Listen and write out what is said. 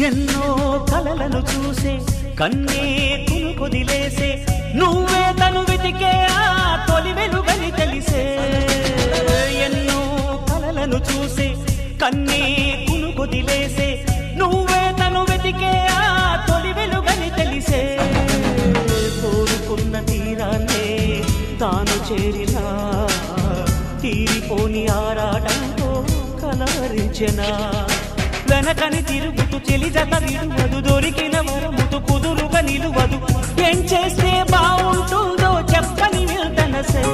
ఎన్నో కలలను చూసే కన్నే కునుకొదిలేసే నువ్వే తను వెతికే ఆ తొలి వెలుగని తెలిసే ఎన్నో కలలను చూసే కన్నే కునుకొదిలేసే నువ్వే తను వెతికే ఆ తొలి వెలుగని తెలిసే కోరుకున్న తీరాన్నే తాను చేరినా తీరిపోని ఆరాటంతో కలవరించెనా వెనకని తిరుగుతూ చెలి జత విడువదు దొరికిన వరముతు కుదురుగా నిలువదు ఏం చేస్తే బాగుంటుందో చెప్పని వెళ్తనసే